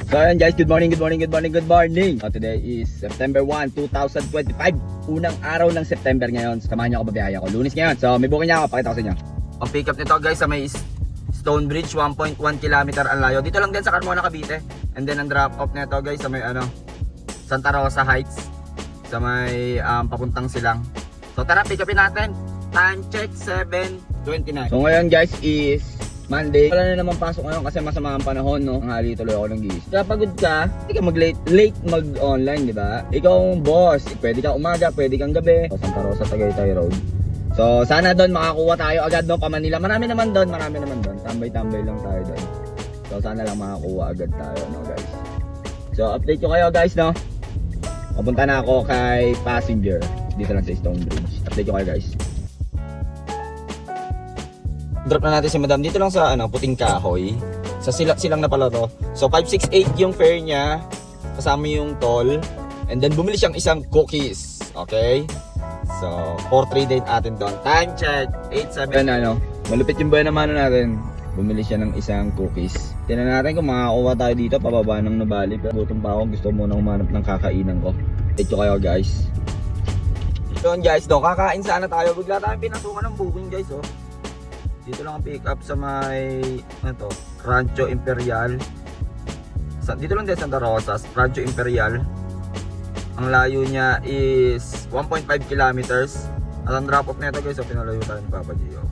So ayan guys, good morning. Today is September 1, 2025. Unang araw ng September ngayon. Samahan niyo ako, babiyahe ako. Lunes ngayon. So may booking niya ako, pakita ko sa inyo. Ang pick up nito guys sa may Stonebridge, 1.1 km ang layo. Dito lang din sa Carmona, Cavite. And then ang drop off nito guys sa may Santa Rosa Heights. Sa may papuntang Silang. So tara, pick upin natin. Time check 7:29. So ngayon guys is Monday. Wala na naman pasok ngayon kasi masama ang panahon, no? Ang hali tuloy ako ng gis. Kaya pagod ka, hindi ka late mag-online, di ba? Ikaw ang boss. Pwede ka umaga, pwede kang gabi. So, Santa Rosa, Tagaytay Road. So, sana doon makakuha tayo agad, no? Pa Manila. Marami naman doon. Tambay-tambay lang tayo doon. So, sana lang makakuha agad tayo, no, guys? So, update ko kayo, guys, no? Papunta na ako kay Passenger. Dito lang sa Stonebridge. Update ko kayo, guys. Drop na natin si Madam dito lang sa Puting Kahoy. Sa silang na pala to. So 568 yung fare niya kasama yung toll. And then bumili siyang isang cookies. Okay? So 4-3 date atin doon. Time check 8-7. Malupit yung buhay naman natin. Bumili siya ng isang cookies. Tingnan natin kung makakuha tayo dito pababa ng Nubali. Pero gutom pa ako. Gusto muna umanap ng kakainan ko. Ito kayo guys. Doon guys, kakain sana tayo. Bigla tayong pinasukan ng booking guys, oh. Dito lang ang pick up sa may Rancho Imperial. Dito lang din Santa Rosa, Rancho Imperial. Ang layo niya is 1.5 kilometers. At ang drop off nito guys, pinalayo tayo ni Papa Gio.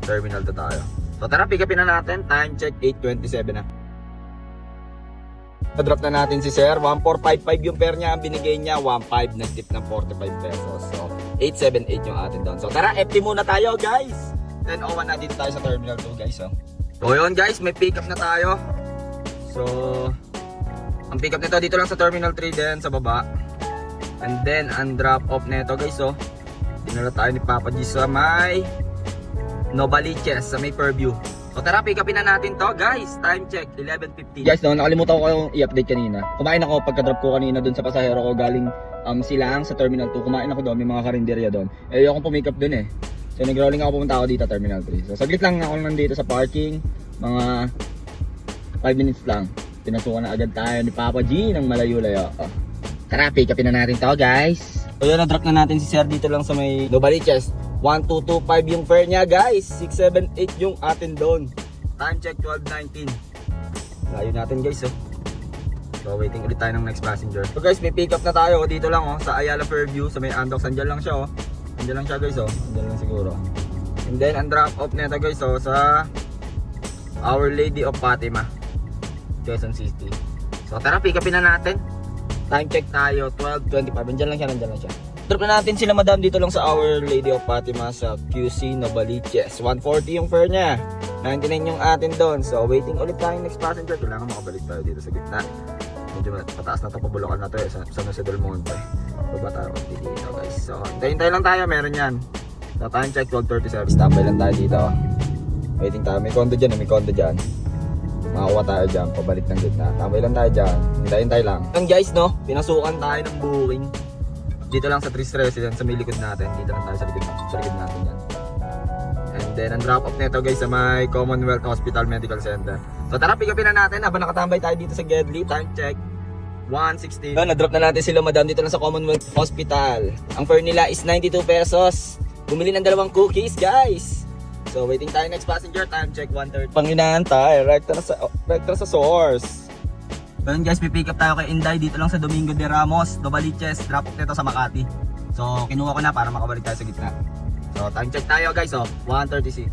Terminal to tayo. So tara, pick upin na natin. Time check 8:27 na. Na-drop na natin si Sir. 1455 yung fare niya. Ang binigay niya 15, nag-tip ng 45 pesos. So 878 yung atin doon. So tara, FT muna tayo guys. 10:01 na dito tayo sa Terminal 2 guys. So yun guys, may pick up na tayo. So ang pick up nito dito lang sa Terminal 3 din sa baba. And then ang drop off nito guys, dinala tayo ni Papa G sa may Novaliches, sa may Purview. So tara, pick upin na natin to guys. Time check 11:15. Guys, nakalimutan ko kayong i-update kanina. Kumain ako pagka-drop ko kanina dun sa pasahero ko galing Silang sa Terminal 2. Kumain ako doon, may mga karinderya doon. Ayoko pumick up dun eh. So nag-rolling ako, pumunta ako dito Terminal 3. So saglit lang ako nandito sa parking. Mga 5 minutes lang. Pinasukan na agad tayo ni Papa G ng malayo-layo. Tara, pick upin na natin to guys. So yun, na-drop na natin si Sir dito lang sa may Novaliches. 1225 yung fare niya guys. 678 yung atin doon. Time check 12:19. Layo natin guys, So waiting ulit tayo ng next passenger. So guys, may pick up na tayo dito lang sa Ayala Fairview sa may Andox. Andyan lang siya Andyan lang siya guys, andyan lang siguro. And then ang drop off nito guys, sa Our Lady of Fatima, Quezon City. So tara, pick upin na natin. Time check tayo 12:25. Andyan lang siya. Drop na natin sila Madam dito lang sa Our Lady of Fatima sa QC Novaliches. 140 yung fare niya. 99 yung atin doon. So waiting ulit tayo next passenger. Kailangan makabalik tayo dito sa gitna. Medyo pataas na to, pabulukan na to sa Jose del Monte. Baba tayo dito guys. So hintayin lang tayo, meron yan. So time check 12:37. Standby lang tayo dito. Waiting tayo, may condo dyan. Makakuha tayo dyan, pabalik ng gitna. Tambay lang tayo dyan, hintayin tayo lang. Yan guys, pinasukan tayo ng booking. Dito lang sa Tris Residence, sa may likod natin. Dito lang tayo sa likod natin yan. And then ang drop off nito guys sa may Commonwealth Hospital Medical Center. So tara, pick upin na natin habang nakatambay tayo dito sa Gedli. Time check 1:16. Na-drop na natin sila Madam dito lang sa Commonwealth Hospital. Ang fare nila is 92 pesos. Bumili ng 2 cookies guys. So waiting tayo next passenger. Time check 1:30. Panginahan tayo, rekta na sa source. Ngayon guys, pipick up tayo kay Inday dito lang sa Domingo de Ramos, Novaliches. Drop off nito sa Makati. So kinuha ko na para makabalik tayo sa gitna. So time check tayo guys, 1:36.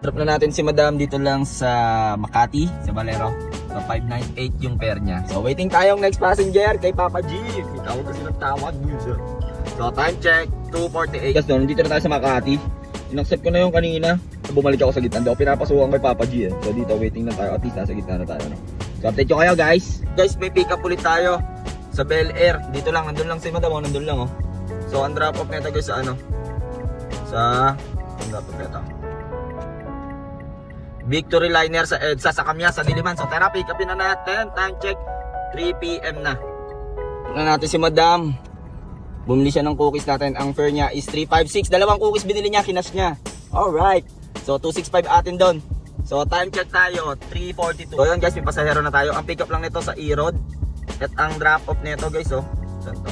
Drop na natin si Madam dito lang sa Makati, sa Valero. So 598 yung fare niya. So waiting tayong next passenger kay Papa G. Tawag kasi nagtawag dito. So time check 2:48. Guys, dito na tayo sa Makati. In-accept ko na yung kanina. Bumalik ako sa gitna. Hindi ako pinapasukan kay Papa G. So dito waiting na tayo. At least nasa gitna na tayo. So update ko kayo guys. Guys, may pick up ulit tayo sa Bel Air. Dito lang, nandun lang si Madam. Nandun lang So ang drop off nito guys sa ang drop off nito Victory Liner sa EDSA sa Kamya sa Diliman. So tara, pick upin na natin. Time check 3 PM na. Tignan natin si Madam. Bumili siya ng cookies natin. Ang fare niya is 356. 2 cookies binili niya, kinas niya. Alright. So 265 atin doon. So time check tayo, 3:42. So yun guys, may pasahero na tayo. Ang pick up lang nito sa E-Road. At ang drop off nito guys, oh. Saan to?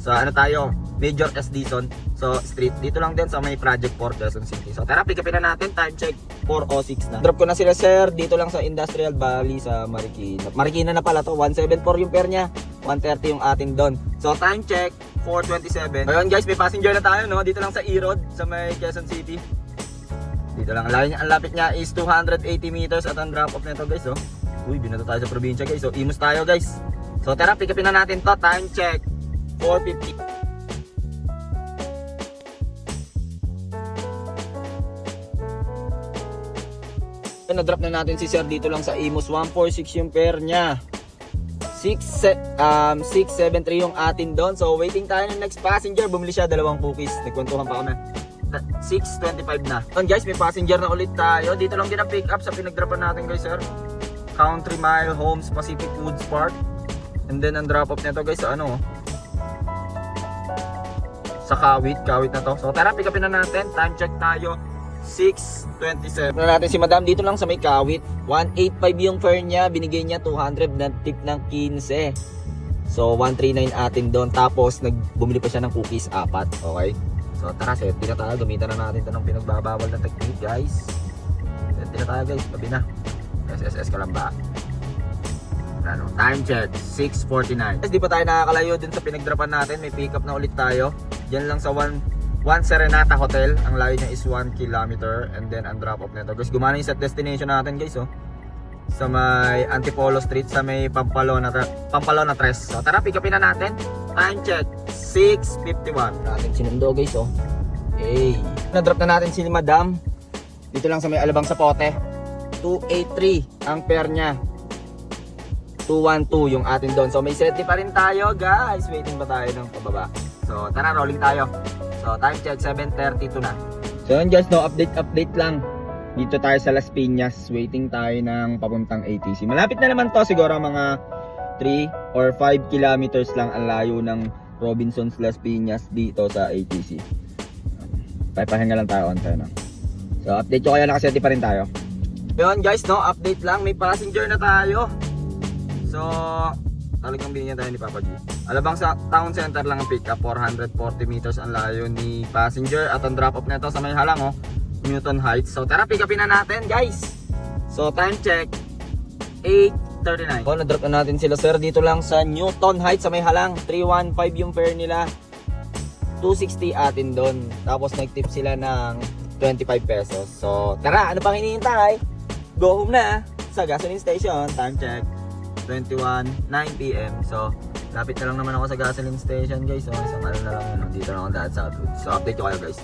Sa ano tayo? Major S. Dizon. So street, dito lang din sa may Project 4 Quezon City. So tara, pick upin na natin. Time check 4:06 na. Drop ko na sila sir, dito lang sa Industrial Valley sa Marikina. Marikina na pala to, 174 yung pair niya. 130 yung atin doon. So time check 4:27. Ayun guys, may passenger na tayo no. Dito lang sa E-Road sa may Quezon City. Dito lang. Ang lapit niya is 280 meters at ang drop off nito guys, oh. Uy, binato tayo sa probinsya guys. So imus tayo guys. So tara, pick upin na natin to. Time check 4:50. Na-drop na natin si sir dito lang sa Imus. 146 yung pair niya. 673 yung atin doon. So waiting tayo ng next passenger. Bumili siya, 2 cookies. Nagkwentuhan pa kami. 625 na. Doon guys, may passenger na ulit tayo. Dito lang din ang pick up sa pinag-dropan natin guys sir. Country Mile Homes Pacific Woods Park. And then ang drop off nito guys sa ano, sa Kawit na to. So tara, pick upin na natin. Time check tayo 6:27. Na natin si madam dito lang sa may Kawit. 185 yung fare niya, binigay niya 200 na tip ng 15. So 139 atin doon. Tapos bumili pa siya ng cookies 4. Okay? So tara, safety na tayo. Gamitan na natin 'to ng pinagbabawal na technique, guys. Safety na tayo, guys. Tabi na. SSS ka lang ba? Ano, time check 6:49. Guys, di pa tayo nakakalayo dun sa pinagdrapan natin. May pick up na ulit tayo. Diyan lang sa One Serenata Hotel. Ang layo niya is 1 kilometer. And then ang drop off nito guys, gumana yung set destination natin guys, oh. Sa may Antipolo Street, sa may Pampalona 3. So tara, pick upin na natin. Time check 6:51. Natin sinundo guys, oh. Okay, na-drop na natin si madam dito lang sa may Alabang Sapote. 283 ang pair niya. 212 yung atin doon. So may safety pa rin tayo guys. Waiting pa tayo ng pababa. So tara, rolling tayo. So time check 7:32 na. So yun guys, no, update lang. Dito tayo sa Las Piñas. Waiting tayo ng papuntang ATC. Malapit na naman to, siguro mga 3 or 5 kilometers lang ang layo ng Robinsons Las Piñas dito sa ATC. Papahinga lang tayo on time, no? So update ko kayo, nakaseti pa rin tayo. Yun guys, no, update lang. May passenger na tayo. So talagang binigyan tayo ni Papa G. Alabang sa town center lang ang pick up. 440 meters ang layo ni passenger. At ang drop off nito sa may halang, oh, Newton Heights. So tara, pick upin na natin guys. So time check 8:39. So na-drop na natin sila sir dito lang sa Newton Heights sa may halang. 315 yung fare nila. 260 atin doon. Tapos nag-tip sila ng 25 pesos. So tara, ano pang hinihintay? Go home na sa gasoline station. Time check 21:09 PM. So lapit na lang naman ako sa gasoline station guys. So isang ano na lang yun. Dito lang ako dahil sa Southwood. So update ko kayo guys.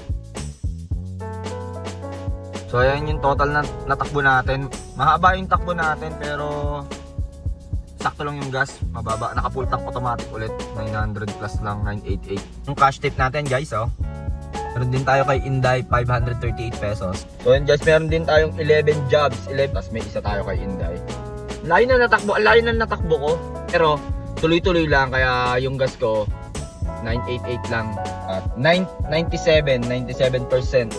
So ayan yung total na natakbo natin. Mahaba yung takbo natin pero sakto lang yung gas. Mababa. Naka full tank automatic ulit. 900 plus lang. 988. Yung cash tip natin guys, oh. Meron din tayo kay Inday, 538 pesos. So yun guys, meron din tayong 11 jobs. 11 plus may isa tayo kay Inday. Layo na natakbo ko. Pero tuloy-tuloy lang, kaya yung gas ko 988 lang. At 97%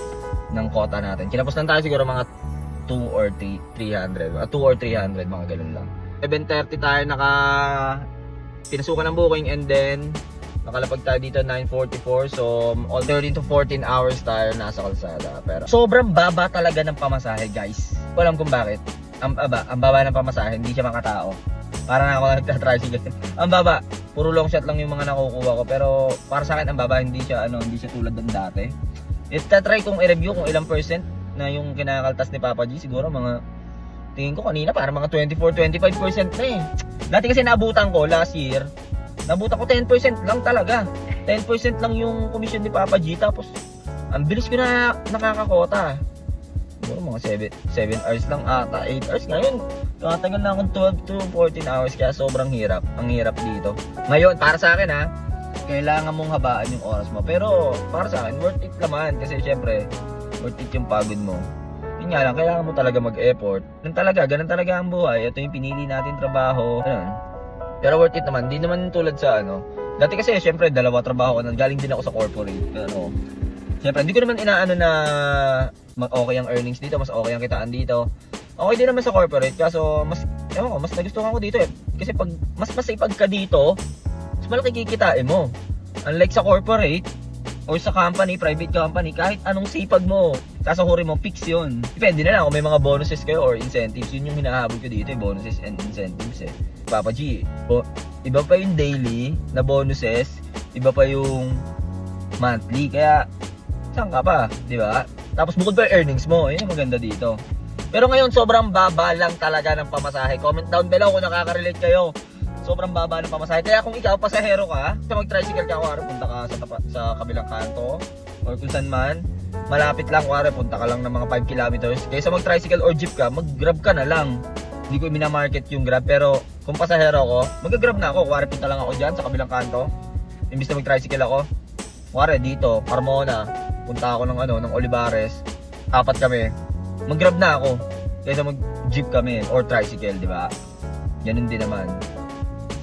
ng quota natin. Kinapos lang tayo siguro mga 2 or 300. 2 or 300, mga ganun lang. 7:30 tayo pinasukan ng booking, and then nakalapag tayo dito 9:44. So all 13 to 14 hours tayo nasa kalsada. Pero sobrang baba talaga ng pamasahe guys. Alam kung bakit. Ang baba ng pamasahe, hindi siya makatao. Para na ako nagka-tricycle. Ang baba, puro long shot lang yung mga nakukuha ko. Pero para sa akin ang baba, hindi siya tulad ng dati. Try kong i-review kung ilang percent na yung kinakaltas ni Papa G. Siguro mga, tingin ko kanina para mga 24-25% na eh. Dati kasi nabutan ko last year, nabutan ko 10% lang talaga. 10% lang yung commission ni Papa G. Tapos ang bilis ko na nakakakota. Siguro mga 7 hours lang ata, 8 hours. Ngayon, katagal na akong 12 to 14 hours, kaya sobrang hirap. Ang hirap dito. Ngayon, para sa akin ha, kailangan mong habaan yung oras mo. Pero para sa akin, worth it naman. Kasi syempre, worth it yung pagod mo. Yun nga lang, kailangan mo talaga mag-effort. Ganun talaga ang buhay. Ito yung pinili natin trabaho. Ganun. Pero worth it naman. Di naman tulad sa dati kasi syempre, 2 trabaho ko. Galing din ako sa corporate. Pero, syempre, hindi ko naman inaano na okay ang earnings dito, mas okay ang kitaan dito. Okay din naman sa corporate, kaso mas, ewan ko, mas nagustuhan ko dito eh. Kasi pag mas masipag ka dito, mas malaki kikitain mo. Unlike sa corporate, or sa company, private company, kahit anong sipag mo, sasahurin mo, fix yun. Depende na lang kung may mga bonuses kayo or incentives. Yun yung hinahabol ko dito, bonuses and incentives eh. Papa G, iba pa yung daily na bonuses, iba pa yung monthly. Kaya, saan ka pa, di ba? Tapos bukod pa yung earnings mo, yun yung maganda dito. Pero ngayon, sobrang baba lang talaga ng pamasahe. Comment down below kung nakaka-relate kayo. Sobrang baba ng pamasahe. Kaya kung ikaw, pasahero ka, mag-tricycle ka, kuwari, punta ka sa kabilang kanto, or kung saan man, malapit lang, kuwari, punta ka lang ng mga 5 kilometers. Kaysa mag-tricycle or jeep ka, mag-grab ka na lang. Hindi ko minamarket yung grab, pero kung pasahero ako, mag-grab na ako. Kuwari, punta lang ako dyan sa kabilang kanto. Imbis na mag-tricycle ako, kuwari, dito, Carmona, punta ako ng Olivares, 4 kami. Mag-grab na ako kaysa mag-jeep kami or tricycle, di ba? Ganun din naman.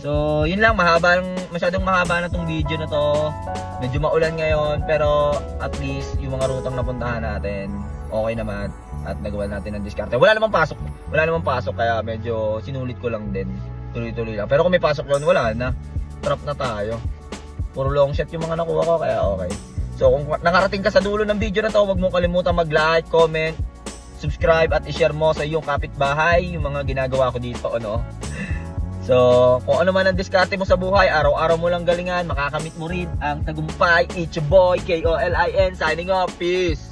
So, yun lang, masyadong mahaba na tong video na to. Medyo maulan ngayon, pero at least yung mga rutang napuntahan natin, okay naman at nagawa natin ng diskarte. Wala namang pasok, kaya medyo sinulit ko lang din. Tuloy-tuloy lang. Pero kung may pasok yun, wala na. Trap na tayo. Puro long shot yung mga nakuha ko, kaya okay. So, kung nakarating ka sa dulo ng video na to, huwag mong kalimutan mag-like, comment, subscribe at i-share mo sa iyong kapitbahay yung mga ginagawa ko dito, ano. So, kung ano man ang diskarte mo sa buhay, araw-araw mo lang galingan, makakamit mo rin ang tagumpay. It's your boy, KOLIN, signing off. Peace!